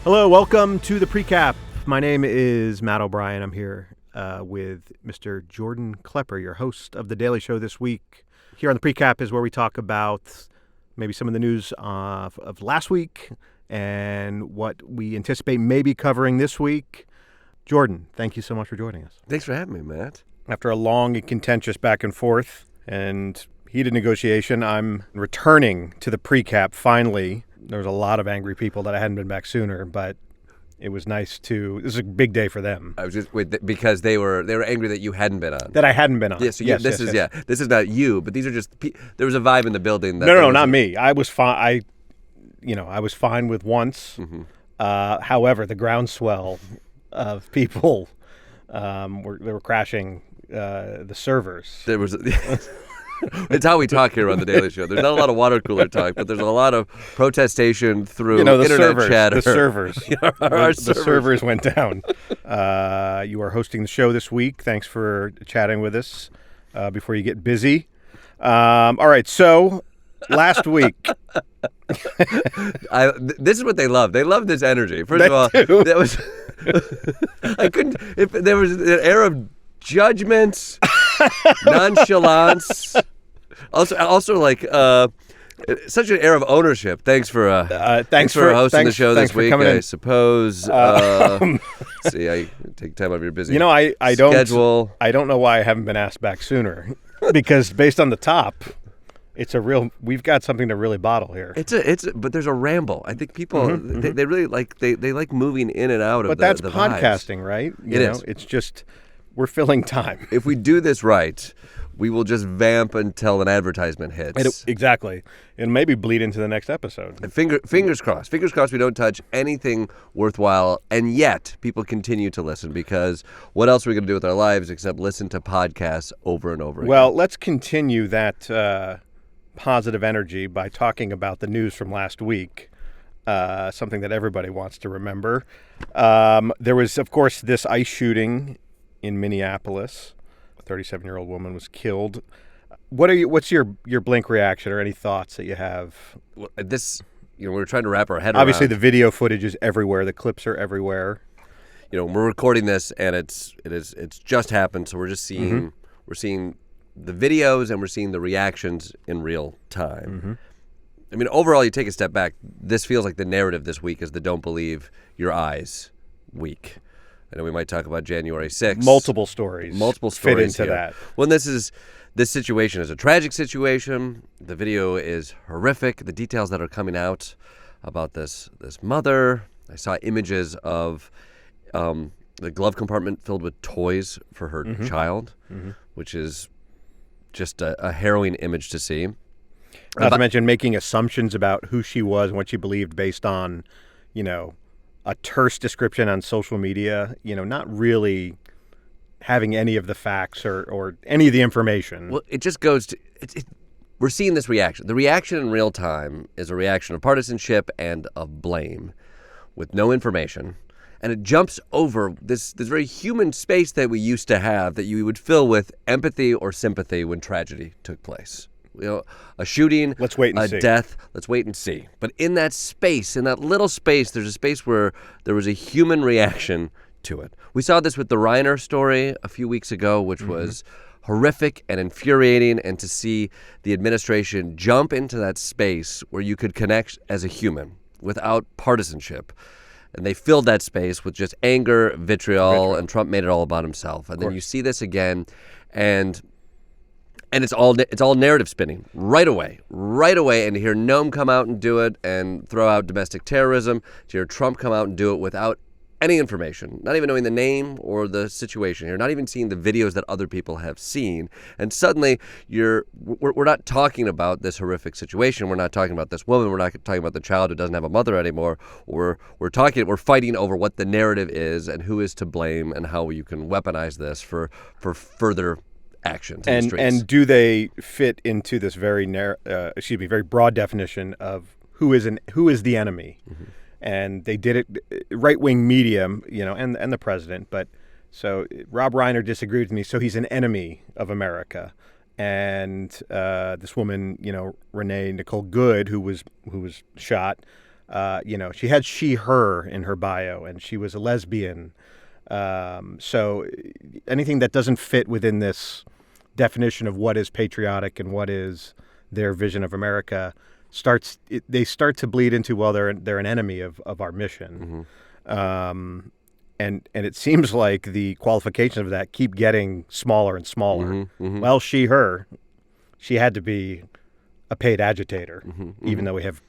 Hello, welcome to the Precap. My name is Matt O'Brien. I'm here with Mr. Jordan Klepper, your host of The Daily Show this week. Here on the Precap is where we talk about maybe some of the news of last week and what we anticipate maybe covering this week. Jordan, thank you so much for joining us. Thanks for having me, Matt. After a long and contentious back and forth and heated negotiation, I'm returning to the Precap finally. There was a lot of angry people that I hadn't been back sooner, but it was nice to. This is a big day for them. I was just because they were angry that you hadn't been on. That I hadn't been on. Yeah, so this is not you, but these are just. There was a vibe in the building. No, not me. I was fine. I was fine with once. Mm-hmm. However, the groundswell of people they were crashing the servers. There was. It's how we talk here on the Daily Show. There's not a lot of water cooler talk, but there's a lot of protestation through internet servers, chatter. The servers. The servers went down. You are hosting the show this week. Thanks for chatting with us before you get busy. All right, so last week. This is what they love. They love this energy. First of all, that was. I couldn't. If there was an air of judgment, nonchalance. Also, like such an air of ownership. Thanks for hosting the show this week. I suppose. See, I take time out of your busy. I schedule. I don't know why I haven't been asked back sooner, because based on the top, we've got something to really bottle here. But there's a ramble. I think people they really like they like moving in and out of. But that's the podcasting, vibes. right? It is. It's just we're filling time. If we do this right, we will just vamp until an advertisement hits. Exactly. And maybe bleed into the next episode. And fingers crossed. Fingers crossed we don't touch anything worthwhile, and yet people continue to listen, because what else are we going to do with our lives except listen to podcasts over and over again? Well, let's continue that positive energy by talking about the news from last week, something that everybody wants to remember. There was, of course, this ICE shooting in Minneapolis. A 37-year-old woman was killed. What's your blink reaction or any thoughts that you have? Well, we're trying to wrap our head around. Obviously, the video footage is everywhere. The clips are everywhere. We're recording this, and it's just happened, so we're just seeing we're seeing the videos and we're seeing the reactions in real time. Mm-hmm. I mean, overall, you take a step back. This feels like the narrative this week is the "Don't Believe Your Eyes" week. I know we might talk about January 6th. Multiple stories fit into here. that. Well, this situation is a tragic situation. The video is horrific. The details that are coming out about this mother. I saw images of the glove compartment filled with toys for her child, which is just a harrowing image to see. Not to mention making assumptions about who she was and what she believed based on, a terse description on social media, not really having any of the facts or any of the information. Well, it just goes to, we're seeing this reaction. The reaction in real time is a reaction of partisanship and of blame with no information. And it jumps over this very human space that we used to have that you would fill with empathy or sympathy when tragedy took place. A shooting, let's wait and see. Death, let's wait and see. But in that space, in that little space, there's a space where there was a human reaction to it. We saw this with the Reiner story a few weeks ago, which was horrific and infuriating, and to see the administration jump into that space where you could connect as a human without partisanship. And they filled that space with just anger, vitriol, and Trump made it all about himself. And then you see this again, and it's all narrative spinning right away. And to hear Noam come out and do it and throw out domestic terrorism, to hear Trump come out and do it without any information, not even knowing the name or the situation here, not even seeing the videos that other people have seen. And suddenly we're not talking about this horrific situation. We're not talking about this woman. We're not talking about the child who doesn't have a mother anymore. We're fighting over what the narrative is and who is to blame and how you can weaponize this for further actions in the streets. And do they fit into this very very broad definition of who is the enemy? Mm-hmm. And they did it, right-wing media, and the president. But so Rob Reiner disagreed with me. So he's an enemy of America. And this woman, Renee Nicole Good, who was shot, She had she, her in her bio, and she was a lesbian. So anything that doesn't fit within this definition of what is patriotic and what is their vision of America they start to bleed into, well, they're an enemy of our mission. And it seems like the qualifications of that keep getting smaller and smaller. Well, she, her, she had to be a paid agitator, even though we have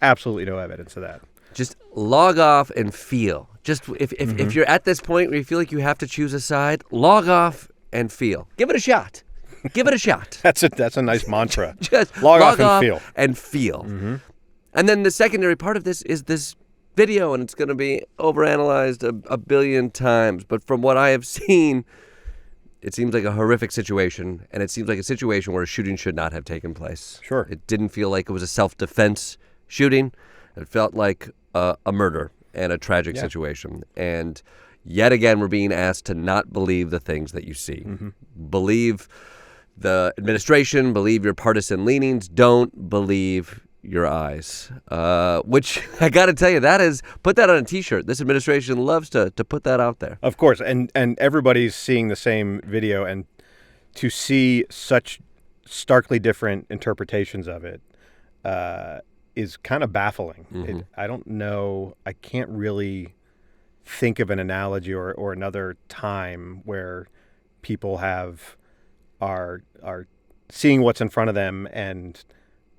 absolutely no evidence of that. Just log off and feel. Just if you're at this point where you feel like you have to choose a side, log off and feel. Give it a shot. Give it a shot. That's a nice mantra. Just log off and feel. And then the secondary part of this is this video, and it's going to be overanalyzed a billion times. But from what I have seen, it seems like a horrific situation, and it seems like a situation where a shooting should not have taken place. Sure. It didn't feel like it was a self-defense shooting. It felt like a murder and a tragic situation. And yet again, we're being asked to not believe the things that you see. Believe the administration, believe your partisan leanings, don't believe your eyes. Which, I got to tell you, put that on a T-shirt. This administration loves to put that out there. Of course, and everybody's seeing the same video, and to see such starkly different interpretations of it is kind of baffling. I don't know. I can't really think of an analogy or another time where people are seeing what's in front of them and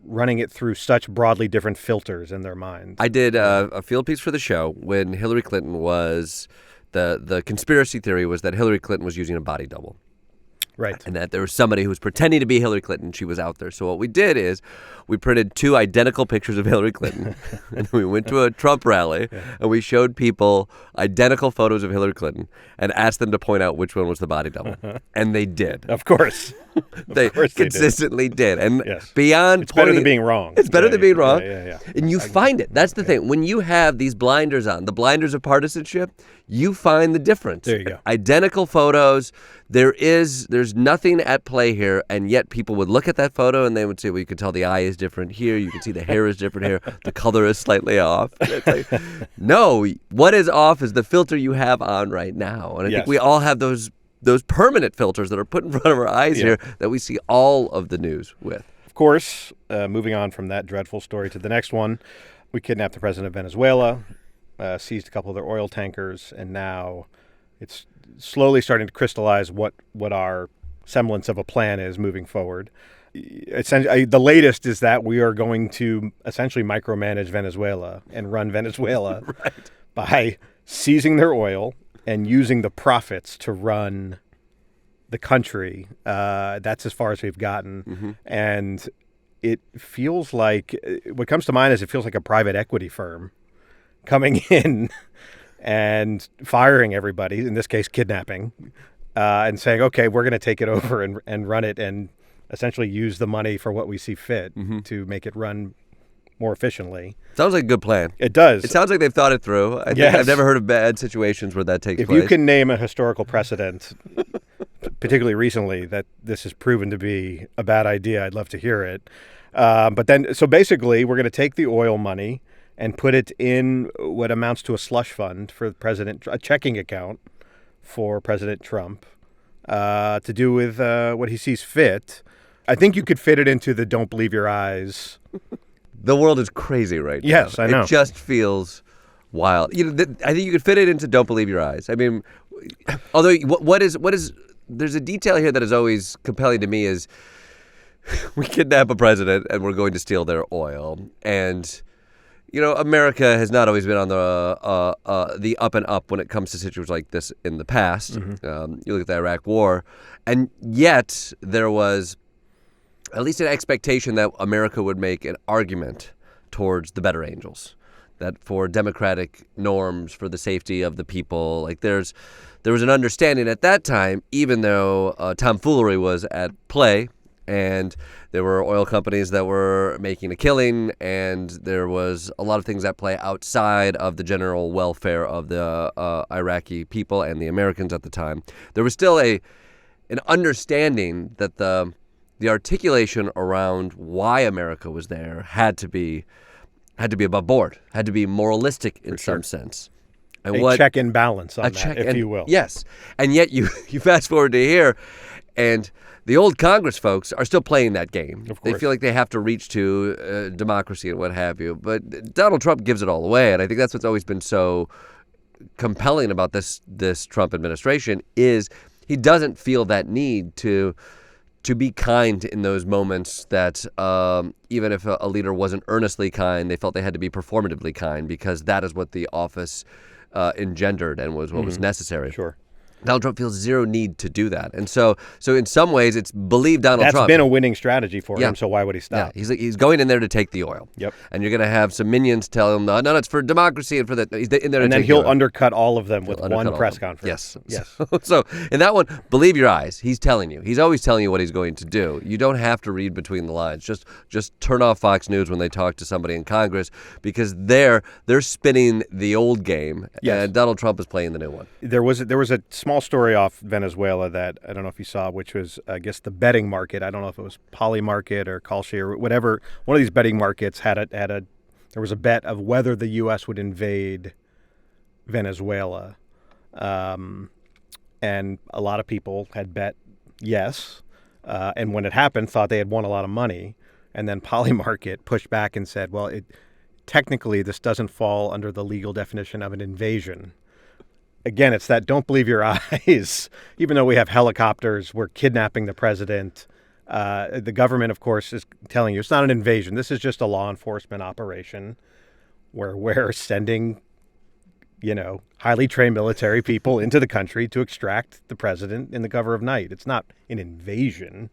running it through such broadly different filters in their minds. I did a field piece for the show when Hillary Clinton was the conspiracy theory was that Hillary Clinton was using a body double. Right. And that there was somebody who was pretending to be Hillary Clinton. She was out there. So what we did is we printed 2 identical pictures of Hillary Clinton. And we went to a Trump rally, and we showed people identical photos of Hillary Clinton and asked them to point out which one was the body double. And they did. Of course. They consistently did. And yes. Beyond it's better than being wrong. It's better than being wrong. Yeah. And you find it. That's the thing. When you have these blinders on, the blinders of partisanship, you find the difference. There you go. Identical photos. There's nothing at play here, and yet people would look at that photo and they would say, well, you can tell the eye is different here. You can see the hair is different here. The color is slightly off. It's like, no, what is off is the filter you have on right now. And I think we all have those permanent filters that are put in front of our eyes here that we see all of the news with. Of course, moving on from that dreadful story to the next one, we kidnapped the president of Venezuela, seized a couple of their oil tankers, and now it's slowly starting to crystallize what our semblance of a plan is moving forward. Essentially, the latest is that we are going to essentially micromanage Venezuela and run Venezuela by seizing their oil and using the profits to run the country. That's as far as we've gotten. And it feels like, what comes to mind is it feels like a private equity firm coming in and firing everybody, in this case kidnapping, and saying, okay, we're going to take it over and run it and essentially use the money for what we see fit to make it run more efficiently. Sounds like a good plan. It does. It sounds like they've thought it through. I've never heard of bad situations where that takes place. If you can name a historical precedent, particularly recently, that this has proven to be a bad idea, I'd love to hear it. So basically, we're going to take the oil money and put it in what amounts to a slush fund for the president, a checking account for President Trump, to do with what he sees fit. I think you could fit it into the "Don't believe your eyes." The world is crazy right now. Yes, I know. It just feels wild. I think you could fit it into "Don't believe your eyes." I mean, although what is there's a detail here that is always compelling to me is we kidnap a president and we're going to steal their oil. And America has not always been on the up and up when it comes to situations like this in the past. You look at the Iraq War, and yet there was at least an expectation that America would make an argument towards the better angels, that for democratic norms, for the safety of the people, like there was an understanding at that time, even though tomfoolery was at play, and there were oil companies that were making a killing, and there was a lot of things at play outside of the general welfare of the Iraqi people and the Americans at the time. There was still an understanding that the articulation around why America was there had to be Had to be above board, had to be moralistic in some sense. And check and balance on that, if you will. Yes. And yet you fast forward to here, and the old Congress folks are still playing that game. Of course. They feel like they have to reach to democracy and what have you. But Donald Trump gives it all away, and I think that's what's always been so compelling about this Trump administration is he doesn't feel that need to be kind in those moments that even if a leader wasn't earnestly kind, they felt they had to be performatively kind because that is what the office engendered and was what was necessary. Sure. Donald Trump feels zero need to do that. And so in some ways, it's believe Donald Trump. That's been a winning strategy for him, so why would he stop? Yeah, he's going in there to take the oil. Yep. And you're going to have some minions tell him, no, it's for democracy and for that. He's in there to take the oil. And then he'll undercut all of them with one press conference. Yes. So in that one, believe your eyes. He's telling you. He's always telling you what he's going to do. You don't have to read between the lines. Just turn off Fox News when they talk to somebody in Congress because they're spinning the old game, and Donald Trump is playing the new one. There was a small story off Venezuela that I don't know if you saw, which was, I guess, the betting market. I don't know if it was Polymarket or Kalshi or whatever. One of these betting markets there was a bet of whether the U.S. would invade Venezuela. And a lot of people had bet yes. And when it happened, thought they had won a lot of money. And then Polymarket pushed back and said, well, technically this doesn't fall under the legal definition of an invasion. Again, it's that don't believe your eyes. Even though we have helicopters, we're kidnapping the president. The government, of course, is telling you it's not an invasion. This is just a law enforcement operation where we're sending, highly trained military people into the country to extract the president in the cover of night. It's not an invasion.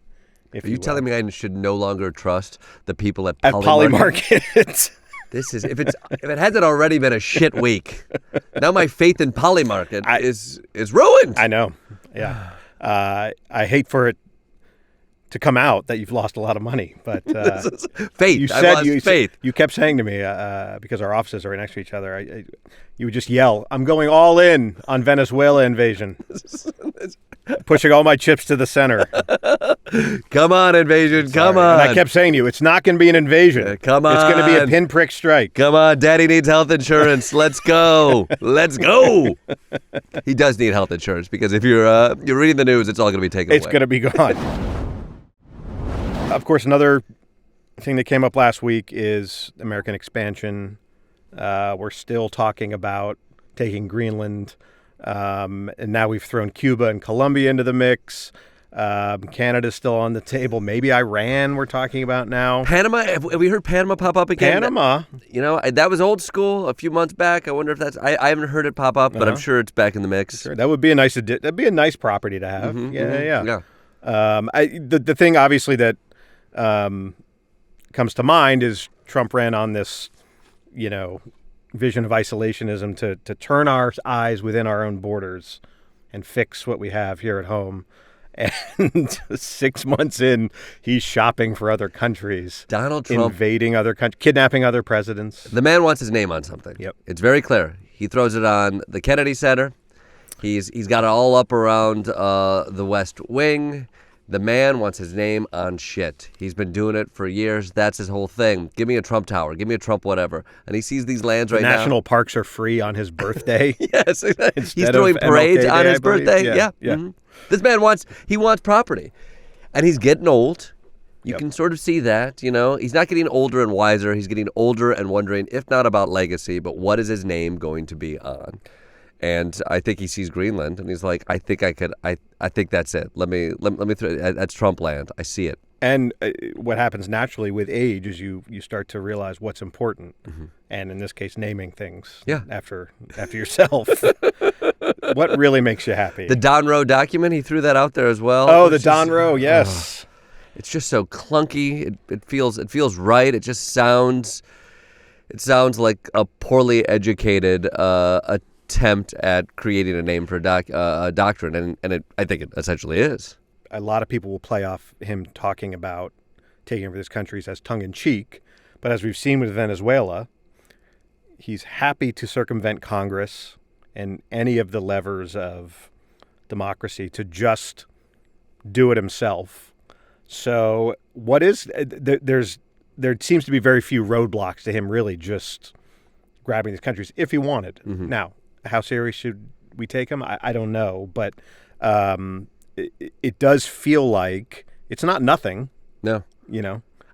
Are you telling me I should no longer trust the people at Polymarket? If it hasn't already been a shit week, now my faith in Polymarket is ruined. I know. Yeah. I hate for it to come out that you've lost a lot of money, but faith. Faith. You kept saying to me because our offices are right next to each other. You would just yell, "I'm going all in on Venezuela invasion." Pushing all my chips to the center. Come on, invasion. Come on. And I kept saying to you, it's not going to be an invasion. Come on. It's going to be a pinprick strike. Come on, Daddy needs health insurance. Let's go. Let's go. He does need health insurance because if you're reading the news, it's all going to be taken away. It's going to be gone. Of course, another thing that came up last week is American expansion. We're still talking about taking Greenland. And now we've thrown Cuba and Colombia into the mix. Canada's still on the table. Maybe Iran we're talking about now. Panama? Have we heard Panama pop up again? Panama. That was old school a few months back. I wonder if that's... I haven't heard it pop up, but I'm sure it's back in the mix. Sure. That would be a nice... That'd be a nice property to have. Yeah. The thing, obviously, that comes to mind is Trump ran on this, vision of isolationism to turn our eyes within our own borders and fix what we have here at home. And 6 months in, he's shopping for other countries. Donald Trump. Invading other countries, kidnapping other presidents. The man wants his name on something. Yep. It's very clear. He throws it on the Kennedy Center. He's got it all up around the West Wing. The man wants his name on shit. He's been doing it for years. That's his whole thing. Give me a Trump tower. Give me a Trump whatever. And he sees these lands right now. National parks are free on his birthday. Yes. He's throwing parades on his birthday. Yeah. Mm-hmm. This man wants property. And he's getting old. You can sort of see that, He's not getting older and wiser. He's getting older and wondering, if not about legacy, but what is his name going to be on? And I think he sees Greenland, and he's like, I think that's it. Let me throw that's Trump land. I see it. And what happens naturally with age is you start to realize what's important, and in this case, naming things. Yeah. After yourself. What really makes you happy? The Don Rowe document. He threw that out there as well. Oh, the Don Rowe. Yes. It's just so clunky. It feels right. It just sounds. It sounds like a poorly educated attempt at creating a name for a doctrine, and I think it essentially is. A lot of people will play off him talking about taking over these countries as tongue-in-cheek, but as we've seen with Venezuela, he's happy to circumvent Congress and any of the levers of democracy to just do it himself. So there's there seems to be very few roadblocks to him really just grabbing these countries if he wanted. Now, how serious should we take him? I don't know, but it does feel like it's not nothing. No.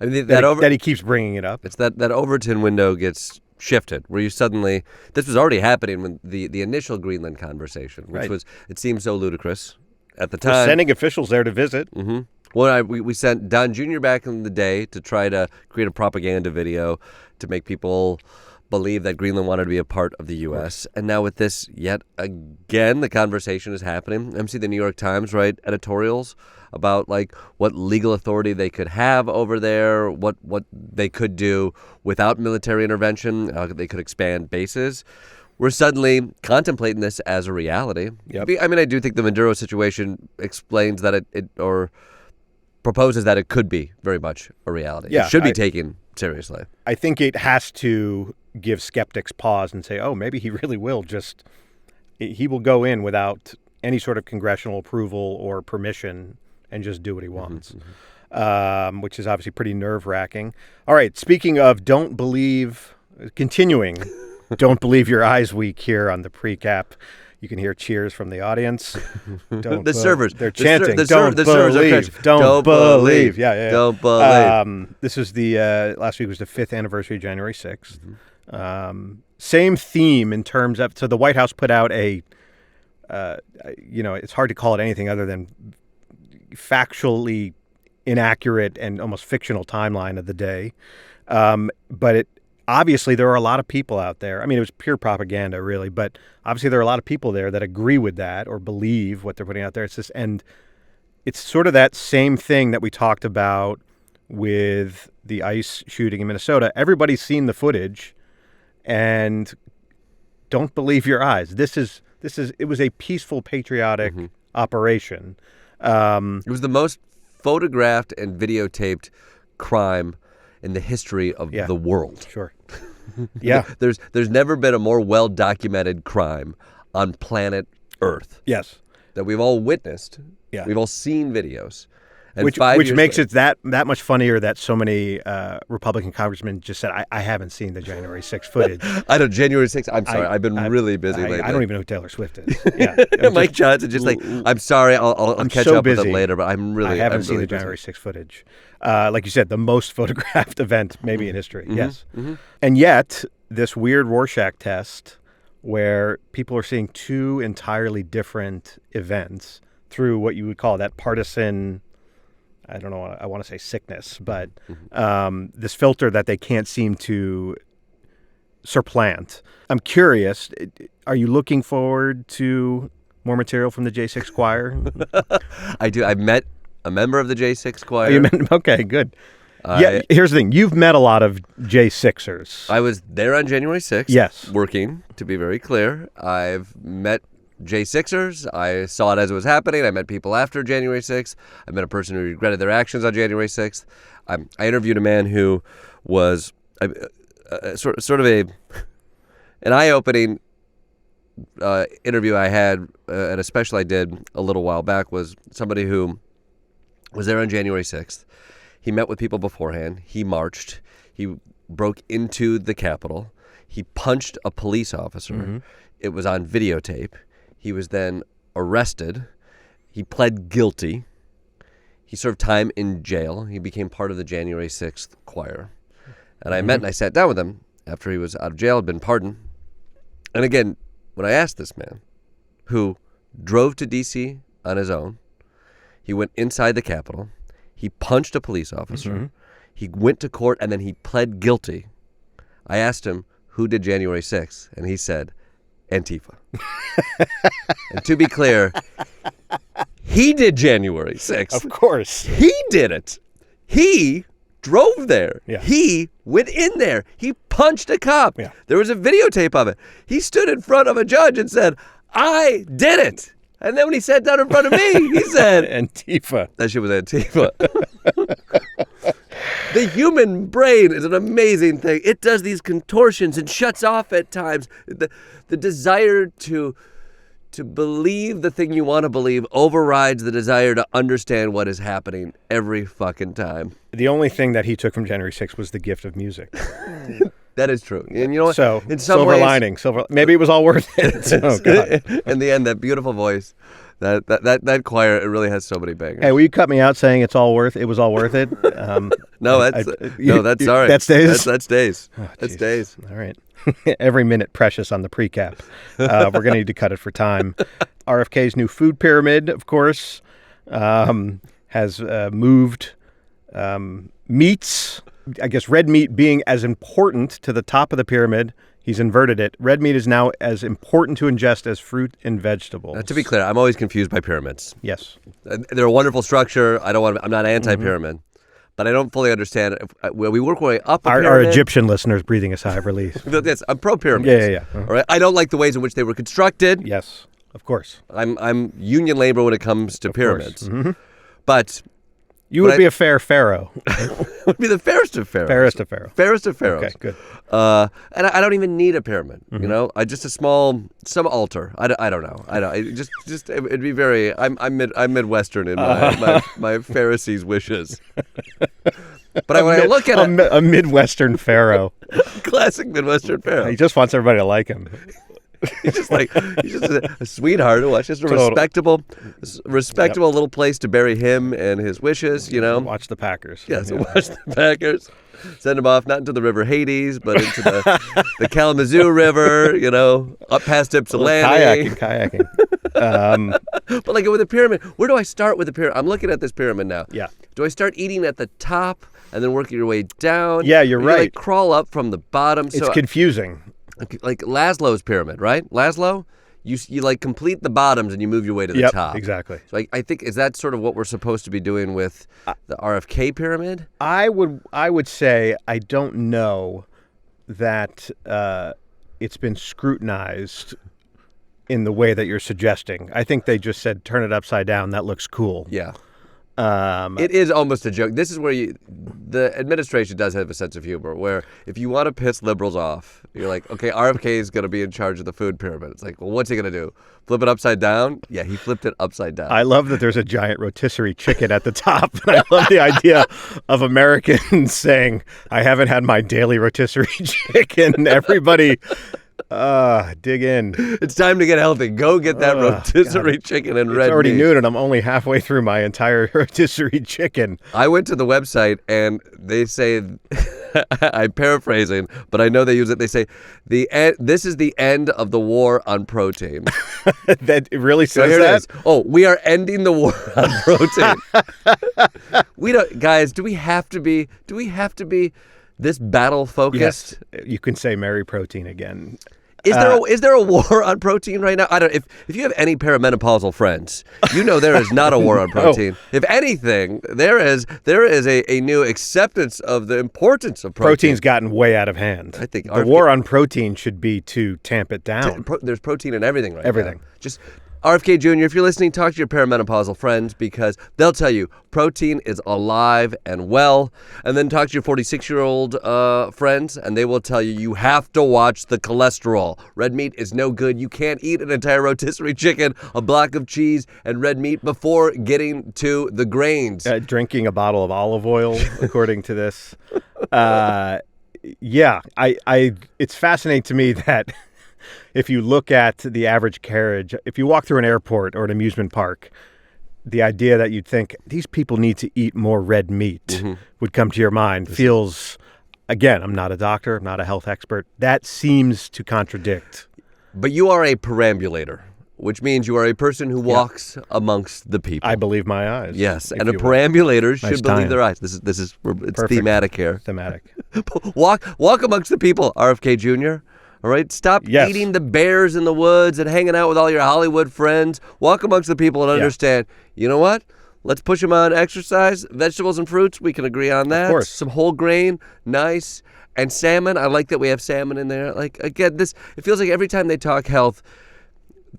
I mean, that he keeps bringing it up. It's that Overton window gets shifted, where you suddenly, this was already happening when the initial Greenland conversation, which was, it seemed so ludicrous at the time. We're sending officials there to visit. Well, we sent Don Jr. back in the day to try to create a propaganda video to make people believe that Greenland wanted to be a part of the U.S. And now with this, yet again, the conversation is happening. I see the New York Times write editorials about like what legal authority they could have over there, what they could do without military intervention, they could expand bases. We're suddenly contemplating this as a reality. I mean, I do think the Maduro situation explains that it or proposes that it could be very much a reality. It should be taken seriously. I think it has to give skeptics pause and say, oh, maybe he really will he will go in without any sort of congressional approval or permission and just do what he wants, which is obviously pretty nerve-wracking. All right, speaking of don't believe your eyes week here on the Precap. You can hear cheers from the audience. The servers. They're chanting, don't believe. Don't believe. Yeah. Don't believe. This is last week was the 5th anniversary of January 6th. Same theme in terms of, so the White House put out it's hard to call it anything other than factually inaccurate and almost fictional timeline of the day. But obviously there are a lot of people out there. I mean, it was pure propaganda, really, but obviously there are a lot of people there that agree with that or believe what they're putting out there. And it's sort of that same thing that we talked about with the ICE shooting in Minnesota. Everybody's seen the footage, and don't believe your eyes. It was a peaceful, patriotic operation. It was the most photographed and videotaped crime in the history of the world. Sure. Yeah. There's never been a more well-documented crime on planet Earth. Yes. That we've all witnessed. Yeah. We've all seen videos. And which makes it that much funnier that so many Republican congressmen just said, I haven't seen the January 6th footage. I know, January 6th. I'm sorry. I've been really busy lately. I don't even know who Taylor Swift is. Yeah. Mike Johnson just like, I'm sorry, I'll catch up with it later, but I haven't seen the January 6th footage. Like you said, the most photographed event maybe in history. Yes. And yet, this weird Rorschach test where people are seeing two entirely different events through what you would call that partisan, I don't know, I want to say sickness, but this filter that they can't seem to supplant. I'm curious, are you looking forward to more material from the J6 choir? I do. I met a member of the J6 choir. Oh, you met? Okay, good. Here's the thing. You've met a lot of J6ers. I was there on January 6th. Yes. Working, to be very clear. I've met J6ers. I saw it as it was happening. I met people after January 6th. I met a person who regretted their actions on January 6th. I interviewed a man who was sort of an eye-opening interview I had at a special I did a little while back. Was somebody who was there on January 6th. He met with people beforehand. He marched. He broke into the Capitol. He punched a police officer. It was on videotape. He was then arrested. He pled guilty. He served time in jail. He became part of the January 6th choir. And I met and I sat down with him after he was out of jail, had been pardoned. And again, when I asked this man, who drove to D.C. on his own, he went inside the Capitol, he punched a police officer, he went to court, and then he pled guilty. I asked him, who did January 6th? And he said, Antifa. And to be clear, he did January 6th. Of course. He did it. He drove there. Yeah. He went in there. He punched a cop. Yeah. There was a videotape of it. He stood in front of a judge and said, I did it. And then when he sat down in front of me, he said, Antifa. That shit was Antifa. The human brain is an amazing thing. It does these contortions and shuts off at times. The desire to to believe the thing you want to believe overrides the desire to understand what is happening every fucking time. The only thing that he took from January 6th was the gift of music. That is true. And you know what? So, in some silver ways, lining. Maybe it was all worth it. Oh, God. In the end, that beautiful voice, that choir, it really has so many bangers. Hey, will you cut me out saying it was all worth it? No, that's sorry. That stays? That stays. Oh, that stays. All right. Every minute precious on the pre-cap. We're going to need to cut it for time. RFK's new food pyramid, of course, has moved meats. I guess red meat being as important to the top of the pyramid, he's inverted it. Red meat is now as important to ingest as fruit and vegetables. To be clear, I'm always confused by pyramids. Yes. They're a wonderful structure. I'm not anti-pyramid. But I don't fully understand. We work our way up a pyramid. Our Egyptian listeners breathing a sigh of relief. Yes, I'm pro-pyramids. Yeah. Uh-huh. All right? I don't like the ways in which they were constructed. Yes, of course. I'm union labor when it comes to pyramids. Mm-hmm. But you would be a fair pharaoh. would be the fairest of pharaohs. Fairest of pharaohs. Fairest of pharaohs. Okay, good. And I don't even need a pyramid. You know, just some altar. I don't know. It'd be very. I'm Midwestern in my Pharisees' wishes. But when I look at a Midwestern pharaoh, classic Midwestern pharaoh. He just wants everybody to like him. He's just a sweetheart. It's just a respectable little place to bury him and his wishes. You know, watch the Packers. Yes, watch the Packers. Send him off not into the River Hades, but into the Kalamazoo River. You know, up past Ypsilanti. Kayaking. But like with a pyramid, where do I start with the pyramid? I'm looking at this pyramid now. Yeah. Do I start eating at the top and then working your way down? Yeah, you're right. Like crawl up from the bottom. It's confusing. Like Laszlo's pyramid, right? Laszlo, you like complete the bottoms and you move your way to the top. Exactly. So I think, is that sort of what we're supposed to be doing with the RFK pyramid? I would say I don't know that it's been scrutinized in the way that you're suggesting. I think they just said turn it upside down. That looks cool. Yeah. It is almost a joke. This is where the administration does have a sense of humor, where if you want to piss liberals off, you're like, okay, RFK is going to be in charge of the food pyramid. It's like, well, what's he going to do? Flip it upside down? Yeah, he flipped it upside down. I love that there's a giant rotisserie chicken at the top. And I love the idea of Americans saying, I haven't had my daily rotisserie chicken. Everybody... dig in. It's time to get healthy. Go get that rotisserie chicken and red meat. It's already noon and I'm only halfway through my entire rotisserie chicken. I went to the website and they say, I'm paraphrasing, but I know they use it. They say, this is the end of the war on protein. That it really says that? Oh, we are ending the war on protein. We don't, guys, do we have to be this battle focused? Yes, you can say Merry Protein again. Is there a war on protein right now? I don't. If you have any perimenopausal friends, you know there is not a war on protein. If anything, there is a new acceptance of the importance of protein. Protein's gotten way out of hand. I think the war on protein should be to tamp it down. There's protein in everything right now. Everything. Just RFK Jr., if you're listening, talk to your perimenopausal friends because they'll tell you protein is alive and well. And then talk to your 46-year-old friends, and they will tell you you have to watch the cholesterol. Red meat is no good. You can't eat an entire rotisserie chicken, a block of cheese, and red meat before getting to the grains. Drinking a bottle of olive oil, according to this. Yeah, it's fascinating to me that... If you look at the average carriage, if you walk through an airport or an amusement park, the idea that you'd think these people need to eat more red meat would come to your mind. Feels, again, I'm not a doctor, I'm not a health expert. That seems to contradict. But you are a perambulator, which means you are a person who walks amongst the people. I believe my eyes. Yes, and a perambulator should Nice believe tie-in. their eyes. It's Perfect. thematic here. Thematic. Walk amongst the people, RFK Jr. All right, stop eating the bears in the woods and hanging out with all your Hollywood friends. Walk amongst the people and understand, you know what? Let's push them on exercise, vegetables and fruits. We can agree on that. Of course. Some whole grain, nice. And salmon. I like that we have salmon in there. Like, again, it feels like every time they talk health,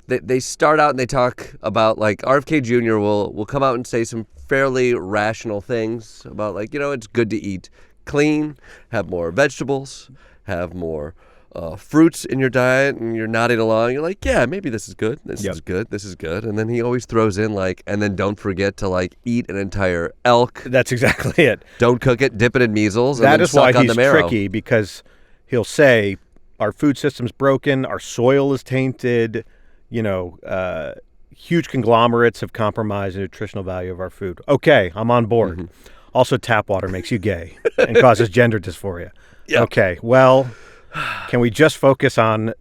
they start out and they talk about, like, RFK Jr. will come out and say some fairly rational things about, like, it's good to eat clean, have more vegetables, have more fruits in your diet, and you're nodding along. You're like, yeah, maybe this is good. This Yep. is good. This is good. And then he always throws in and then don't forget to eat an entire elk. That's exactly it. Don't cook it, dip it in measels, and That then is why suck on he's the marrow. tricky, because he'll say our food system's broken, our soil is tainted, huge conglomerates have compromised the nutritional value of our food. Okay, I'm on board. Mm-hmm. Also, tap water makes you gay and causes gender dysphoria. Yep. Okay, well, can we just focus on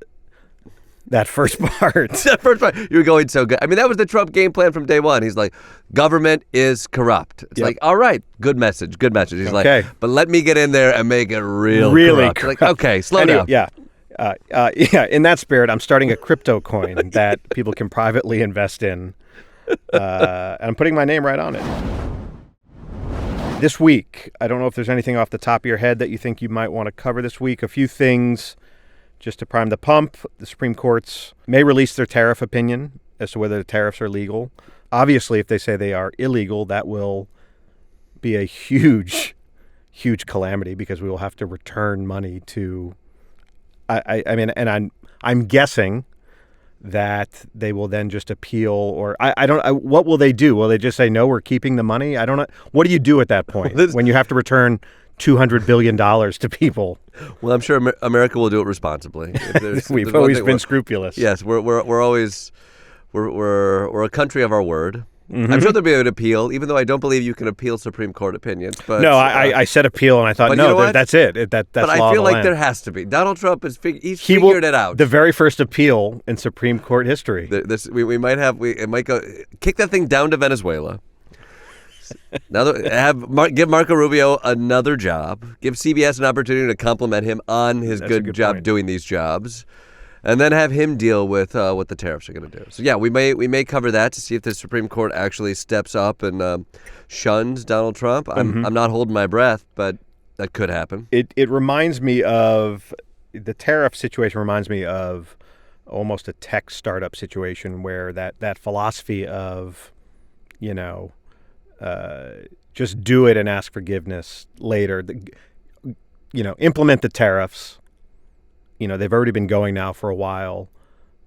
that first part? That first part, you were going so good. I mean, that was the Trump game plan from day one. He's like, government is corrupt. It's Yep. like, all right, good message. He's Okay. like, but let me get in there and make it Really corrupt. Like, okay, slow Anyway, down. Yeah. In that spirit, I'm starting a crypto coin that people can privately invest in. And I'm putting my name right on it. This week, I don't know if there's anything off the top of your head that you think you might want to cover this week. A few things just to prime the pump. The Supreme Courts may release their tariff opinion as to whether the tariffs are legal. Obviously, if they say they are illegal, that will be a huge, huge calamity, because we will have to return money to... I'm guessing that they will then just appeal, or what will they do? Will they just say, no, we're keeping the money? I don't know. What do you do at that point when you have to return $200 billion to people? Well, I'm sure America will do it responsibly. We've always been scrupulous. Yes, we're always we're a country of our word. Mm-hmm. I'm sure there'll be an appeal, even though I don't believe you can appeal Supreme Court opinions. But No, I said appeal, and I thought, but you know what? that's it. That's but law I of feel the like land. there has to be. Donald Trump he's He figured it out. The very first appeal in Supreme Court history. We might go kick that thing down to Venezuela. Now give Marco Rubio another job. Give CBS an opportunity to compliment him on his good job point. doing these jobs, and then have him deal with what the tariffs are going to do. So yeah, we may cover that to see if the Supreme Court actually steps up and shuns Donald Trump. I'm not holding my breath, but that could happen. It reminds me of the tariff situation. Reminds me of almost a tech startup situation where that philosophy of, just do it and ask forgiveness later. Implement the tariffs. They've already been going now for a while.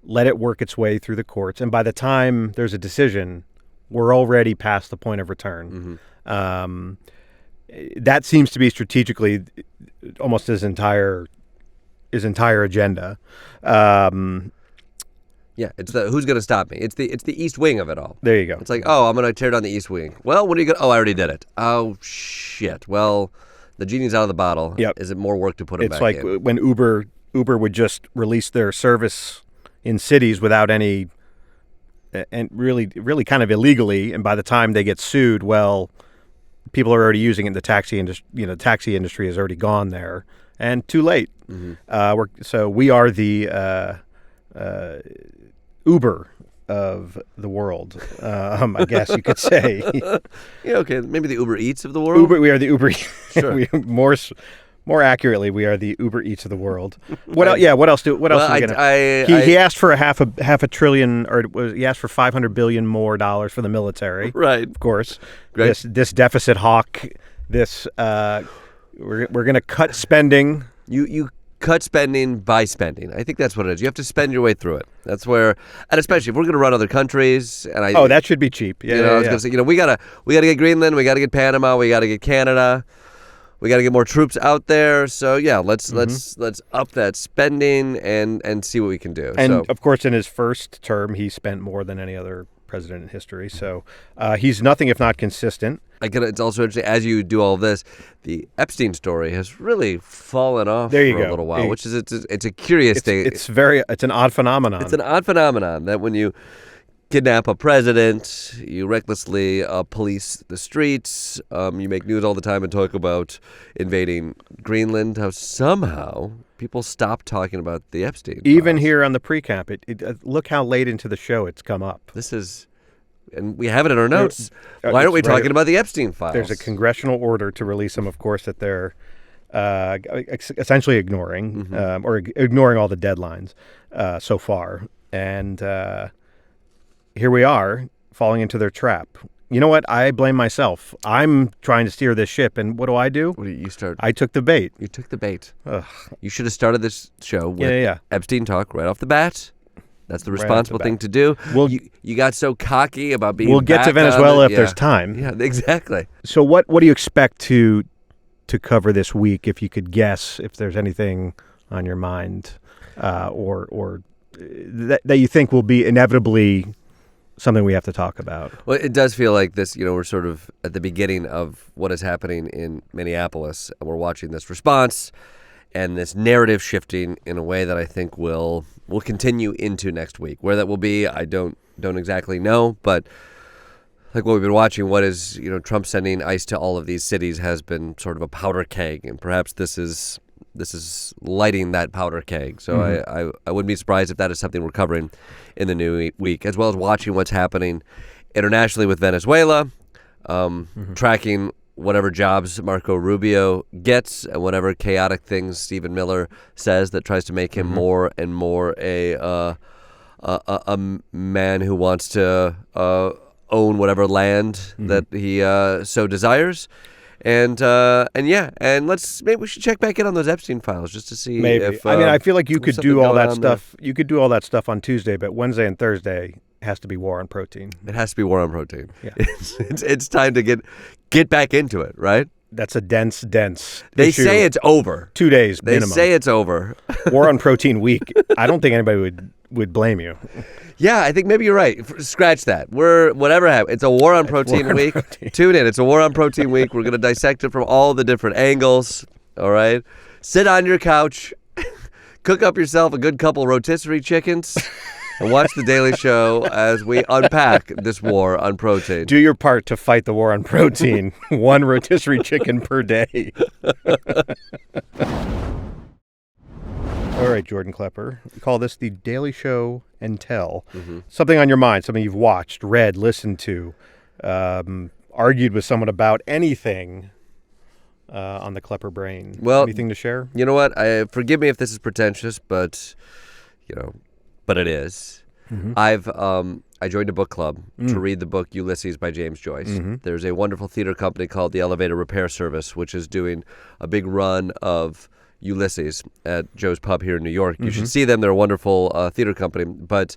Let it work its way through the courts. And by the time there's a decision, we're already past the point of return. That seems to be strategically almost his entire agenda. Yeah, it's the who's going to stop me. It's the East Wing of it all. There you go. It's like, oh, I'm going to tear down the East Wing. Well, what are you going to... Oh, I already did it. Oh, shit. Well, the genie's out of the bottle. Yep. Is it more work to put it It's back like in? when Uber would just release their service in cities without any, and really kind of illegally. And by the time they get sued, well, people are already using it in the taxi industry. Taxi industry has already gone there, and too late. We are the Uber of the world, I guess you could say. Yeah, okay. Maybe the Uber Eats of the world? We are the Uber. Sure. More accurately, we are the Uber Eats of the world. What else? Yeah. What else? What else? He asked for half a trillion, or he asked for $500 billion more dollars for the military. Right. Of course. Great. This deficit hawk. We're going to cut spending. You cut spending by spending. I think that's what it is. You have to spend your way through it. That's where, and especially if we're going to run other countries, and that should be cheap. Yeah. I was going to say, we gotta get Greenland, we gotta get Panama, we gotta get Canada, we gotta get more troops out there. So yeah, let's up that spending and see what we can do. And of course, in his first term, he spent more than any other president in history. So he's nothing if not consistent. It's also interesting, as you do all of this, the Epstein story has really fallen off for a little while, which is it's a curious thing. It's an odd phenomenon. It's an odd phenomenon that when you kidnap a president, you recklessly police the streets, you make news all the time and talk about invading Greenland, how somehow people stop talking about the Epstein Even files. here on the pre-cap, look how late into the show it's come up. And we have it in our notes. Why aren't we talking about the Epstein files? There's a congressional order to release them, of course, that they're essentially ignoring, or ignoring all the deadlines so far. And here we are, falling into their trap. you know what? I blame myself. I'm trying to steer this ship, and what do? What did you start? I took the bait. You took the bait. Ugh. You should have started this show with Epstein talk right off the bat. That's the responsible thing to do. Well, you got so cocky about being. We'll get to Venezuela if there's time. Yeah, exactly. So what do you expect to cover this week, if you could guess, if there's anything on your mind or that you think will be inevitably something we have to talk about? Well, it does feel like this, we're sort of at the beginning of what is happening in Minneapolis, and we're watching this response and this narrative shifting in a way that I think will continue into next week. Where that will be, I don't exactly know, but like what we've been watching, what is, Trump sending ICE to all of these cities has been sort of a powder keg, and perhaps this is lighting that powder keg. So I wouldn't be surprised if that is something we're covering in the new week, as well as watching what's happening internationally with Venezuela, tracking whatever jobs Marco Rubio gets and whatever chaotic things Stephen Miller says that tries to make him more and more a man who wants to own whatever land that he so desires. And maybe we should check back in on those Epstein files just to see if I feel like you could do all that stuff. You could do all that stuff on Tuesday, but Wednesday and Thursday has to be War on Protein. It has to be War on Protein. Yeah. It's time to get back into it, right? That's a dense. They issue. say it's over. 2 days minimum. They say it's over. War on Protein week. I don't think anybody would blame you. Yeah, I think maybe you're right. Scratch that. Whatever happened. It's a War on Protein week. Tune in. It's a War on Protein week. We're going to dissect it from all the different angles. All right. Sit on your couch, cook up yourself a good couple rotisserie chickens, and watch The Daily Show as we unpack this war on protein. Do your part to fight the war on protein. One rotisserie chicken per day. All right, Jordan Klepper. We call this the Daily Show and Tell. Something on your mind, something you've watched, read, listened to, argued with someone about, anything on the Klepper brain. Well, anything to share? You know what? Forgive me if this is pretentious, but it is. I joined a book club to read the book Ulysses by James Joyce. There's a wonderful theater company called the Elevator Repair Service, which is doing a big run of Ulysses at Joe's Pub here in New York. You should see them. They're a wonderful theater company. But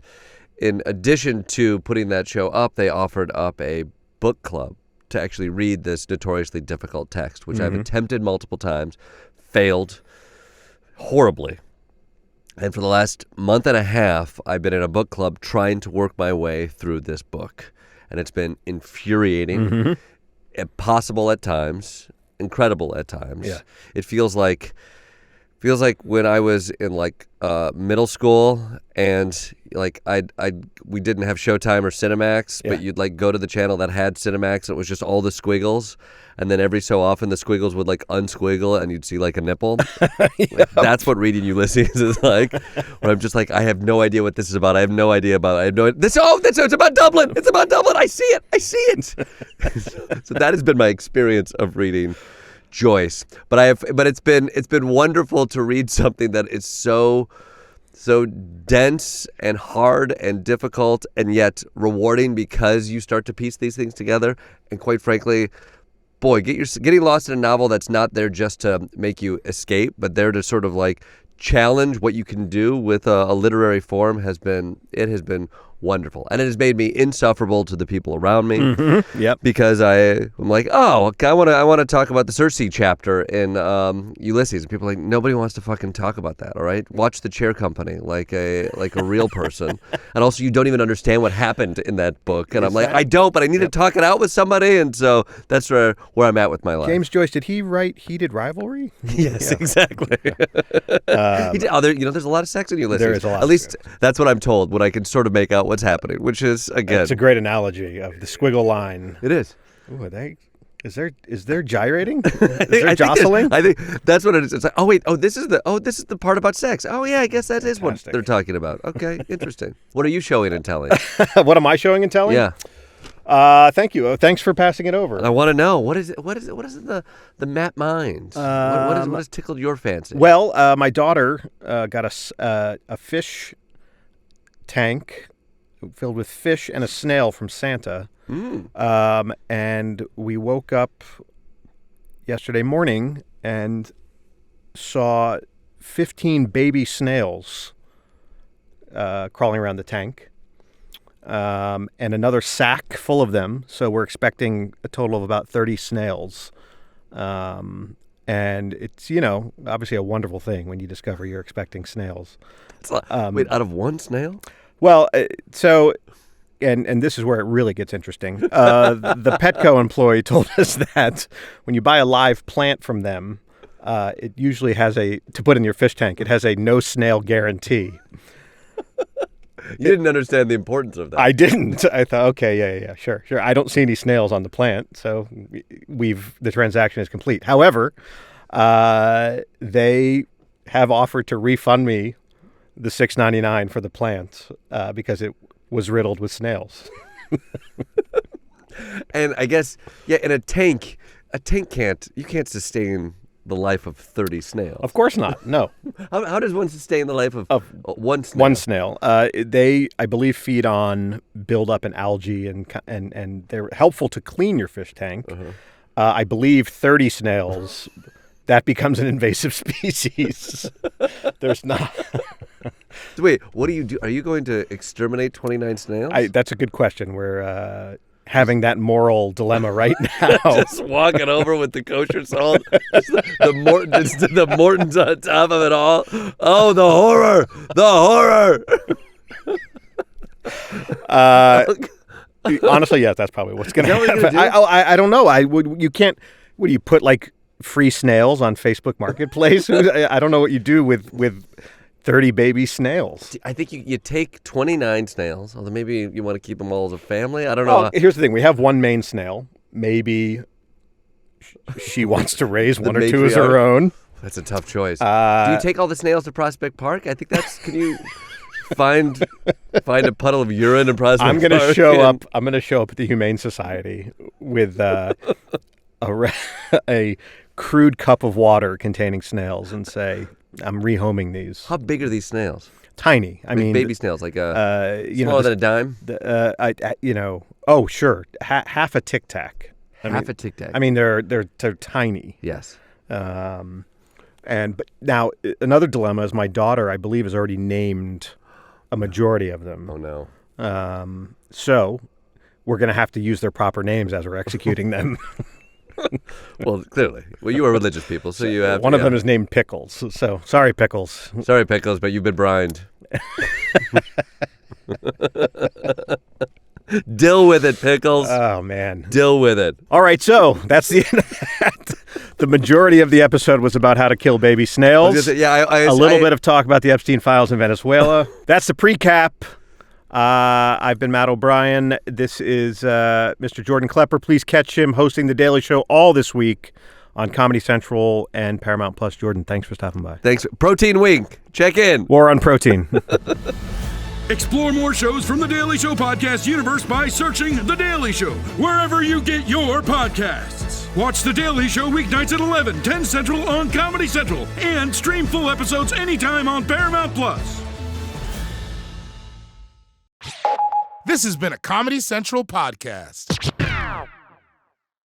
in addition to putting that show up, they offered up a book club to actually read this notoriously difficult text, which I've attempted multiple times, failed horribly. And for the last month and a half, I've been in a book club trying to work my way through this book. And it's been infuriating, impossible at times, incredible at times. Yeah. It feels like when I was in middle school and we didn't have Showtime or Cinemax, but you'd go to the channel that had Cinemax and it was just all the squiggles, and then every so often the squiggles would unsquiggle and you'd see a nipple. That's what reading Ulysses is like. Where I'm just I have no idea what this is about. I have no idea about it. It's about Dublin. It's about Dublin. I see it. So that has been my experience of reading Joyce. But it's been wonderful to read something that is so dense and hard and difficult and yet rewarding because you start to piece these things together. And quite frankly, boy, getting lost in a novel that's not there just to make you escape, but there to sort of challenge what you can do with a literary form has been wonderful. And it has made me insufferable to the people around me. Yep. Because I'm I want to talk about the Circe chapter in Ulysses. And people are nobody wants to fucking talk about that, all right? Watch The Chair Company like a real person. And also, you don't even understand what happened in that book. And I'm I don't, but I need to talk it out with somebody. And so that's where I'm at with my life. James Joyce, did he write Heated Rivalry? Yes, exactly. He did. There's a lot of sex in Ulysses. There is a lot. At least that's what I'm told when I can sort of make out what's happening, which is, again... It's a great analogy of the squiggle line. It is. Ooh, is there gyrating? Is there jostling? I think that's what it is. It's this is the part about sex. Oh, yeah, I guess that is what they're talking about. Okay, interesting. What are you showing and telling? What am I showing and telling? Yeah. Thank you. Thanks for passing it over. I want to know what is the Matt mind? What has tickled your fancy? Well, my daughter got a fish tank filled with fish and a snail from Santa. And we woke up yesterday morning and saw 15 baby snails crawling around the tank, and another sack full of them. So we're expecting a total of about 30 snails. And it's, obviously a wonderful thing when you discover you're expecting snails. Wait, out of one snail? Well, so, and this is where it really gets interesting. The Petco employee told us that when you buy a live plant from them, it usually has to put in your fish tank, it has a no snail guarantee. You didn't understand the importance of that. I didn't. I thought, okay, yeah, sure. I don't see any snails on the plant, so the transaction is complete. However, they have offered to refund me the $6.99 for the plant because it was riddled with snails. And I guess, in a tank you can't sustain the life of 30 snails. Of course not. No. How does one sustain the life of one snail? One snail. They, I believe, feed on buildup in algae and they're helpful to clean your fish tank. I believe 30 snails, that becomes an invasive species. There's not. Wait, what do you do? Are you going to exterminate 29 snails? That's a good question. We're having that moral dilemma right now. Just walking over with the kosher salt, the Morton's on top of it all. Oh, the horror! Honestly, yes, that's probably what's going to happen. I don't know. You can't. What do you put, like, free snails on Facebook Marketplace? I don't know what you do with 30 baby snails. I think you take 29 snails, although maybe you want to keep them all as a family. I don't know. Well, here's the thing. We have one main snail. Maybe she wants to raise one or two as her own. That's a tough choice. Do you take all the snails to Prospect Park? I think that's... Can you find a puddle of urine in Prospect Park? I'm going to show up. I'm going to show up at the Humane Society with a crude cup of water containing snails and say, I'm rehoming these. How big are these snails? Tiny. I mean, baby snails, like smaller than a dime. Oh, sure, half a Tic Tac. Half a Tic Tac. I mean, they're tiny. Yes. But now another dilemma is my daughter, I believe, has already named a majority of them. Oh no. So we're going to have to use their proper names as we're executing them. Well, clearly. Well, you are religious people, so you have... One of them is named Pickles, so sorry, Pickles. Sorry, Pickles, but you've been brined. Deal with it, Pickles. Oh, man. Deal with it. All right, so that's the end of that. The majority of the episode was about how to kill baby snails. A little bit of talk about the Epstein files in Venezuela. That's the pre-cap. I've been Matt O'Brien. This is Mr. Jordan Klepper. Please catch him hosting The Daily Show all this week on Comedy Central and Paramount Plus. Jordan, thanks for stopping by. Thanks. Protein Week. Check in. War on protein. Explore more shows from The Daily Show podcast universe by searching The Daily Show wherever you get your podcasts. Watch The Daily Show weeknights at 11, 10 Central on Comedy Central, and stream full episodes anytime on Paramount Plus. This has been a Comedy Central podcast.